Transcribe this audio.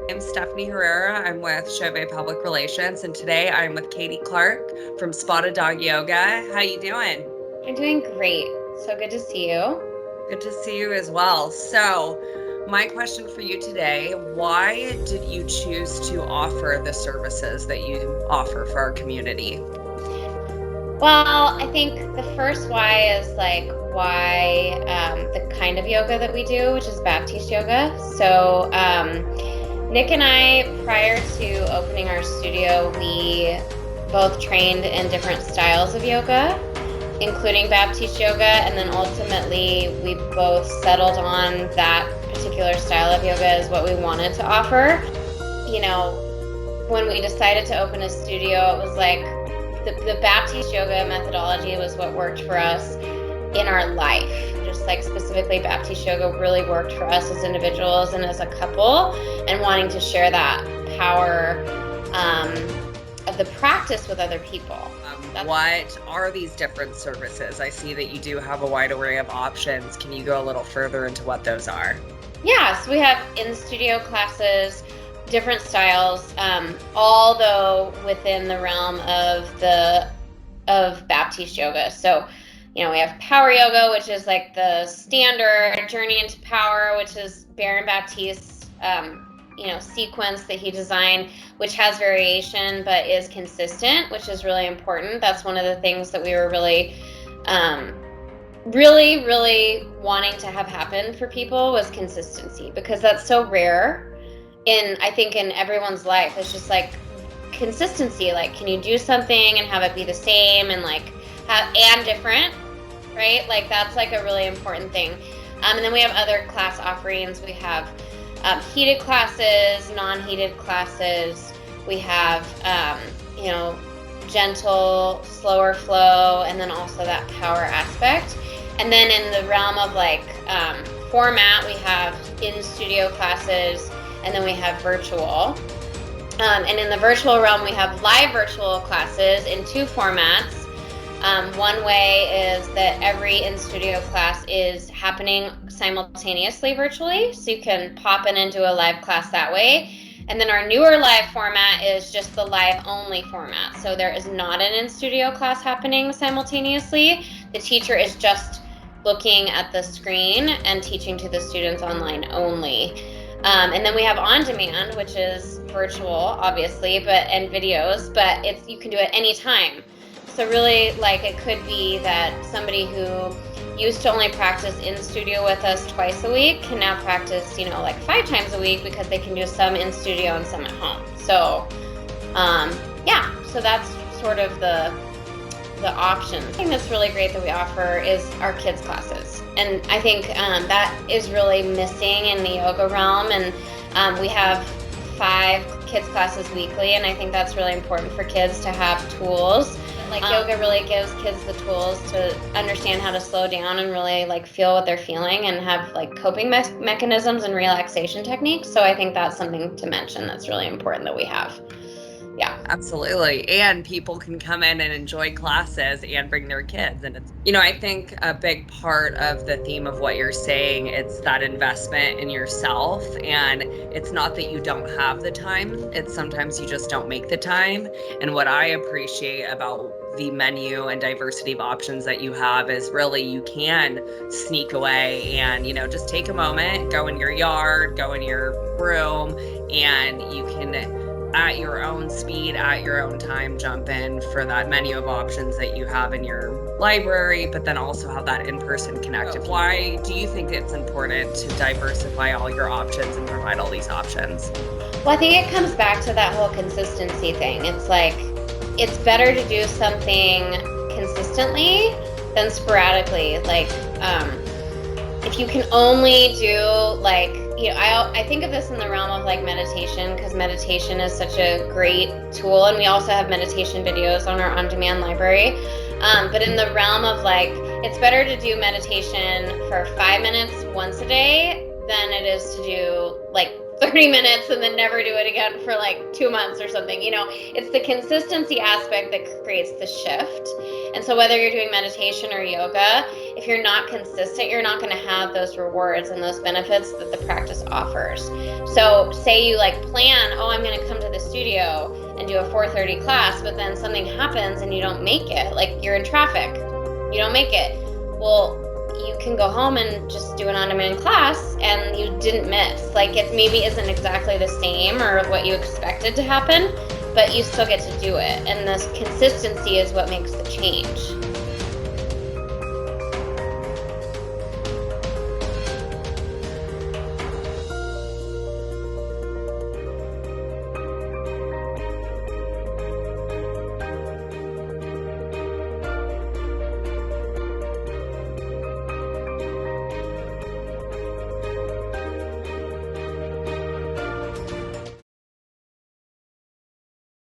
I'm Stephanie Herrera. I'm with Chauvet Public Relations, and today I'm with Katie Clark from Spotted Dog Yoga. How you doing? I'm doing great. So good to see you. Good to see you as well. So, my question for you today, why did you choose to offer the services that you offer for our community? Well, I think the first why is why the kind of yoga that we do, which is Baptiste yoga. Nick and I, prior to opening our studio, we both trained in different styles of yoga, including Baptiste yoga, and then ultimately we both settled on that particular style of yoga as what we wanted to offer. You know, when we decided to open a studio, it was like the Baptiste yoga methodology was what worked for us in our life. Just like specifically Baptiste yoga really worked for us as individuals and as a couple, and wanting to share that power of the practice with other people. What are these different services? I see that you do have a wide array of options. Can you go a little further into what those are? Yeah, so we have in-studio classes, different styles, although within the realm of Baptiste yoga. So, we have power yoga, which is like the standard journey into power, which is Baron Baptiste's sequence that he designed, which has variation but is consistent, which is really important. That's one of the things that we were really really wanting to have happen for people, was consistency, because that's so rare I think in everyone's life. It's just like consistency. Like, can you do something and have it be the same and and different, right? Like, that's like a really important thing. And then we have other class offerings. We have heated classes, non-heated classes. We have gentle, slower flow, and then also that power aspect. And then in the realm of format, we have in-studio classes, and then we have virtual. And in the virtual realm, we have live virtual classes in two formats. One way is that every in-studio class is happening simultaneously virtually, so you can pop in and do a live class that way. And then our newer live format is just the live-only format. So there is not an in-studio class happening simultaneously. The teacher is just looking at the screen and teaching to the students online only. And then we have on-demand, which is virtual, obviously, and videos, but you can do it anytime. So really, it could be that somebody who used to only practice in studio with us twice a week can now practice, 5 times a week, because they can do some in studio and some at home. So, so that's sort of the option. The thing that's really great that we offer is our kids classes. And I think that is really missing in the yoga realm. And we have 5 kids classes weekly, and I think that's really important for kids to have tools. Yoga really gives kids the tools to understand how to slow down and really feel what they're feeling, and have coping mechanisms and relaxation techniques. So I think that's something to mention that's really important that we have. Yeah, absolutely. And people can come in and enjoy classes and bring their kids. And it's, I think a big part of the theme of what you're saying, it's that investment in yourself. And it's not that you don't have the time, it's sometimes you just don't make the time. And what I appreciate about the menu and diversity of options that you have is really you can sneak away and, just take a moment, go in your yard, go in your room, and you can, at your own speed, at your own time, jump in for that menu of options that you have in your library, but then also have that in-person connect. Why do you think it's important to diversify all your options and provide all these options? Well, I think it comes back to that whole consistency thing. It's better to do something consistently than sporadically. If you can only do I think of this in the realm of meditation, because meditation is such a great tool, and we also have meditation videos on our on-demand library. But in the realm of it's better to do meditation for 5 minutes once a day than it is to do 30 minutes and then never do it again for like 2 months or something. It's the consistency aspect that creates the shift. And so whether you're doing meditation or yoga, if you're not consistent, you're not going to have those rewards and those benefits that the practice offers. So say you like plan, oh, I'm going to come to the studio and do a 4:30 class, but then something happens and you don't make it, like you're in traffic, you don't make it. Well, you can go home and just do an on-demand class and you didn't miss. Like it maybe isn't exactly the same or what you expected to happen, but you still get to do it. And this consistency is what makes the change.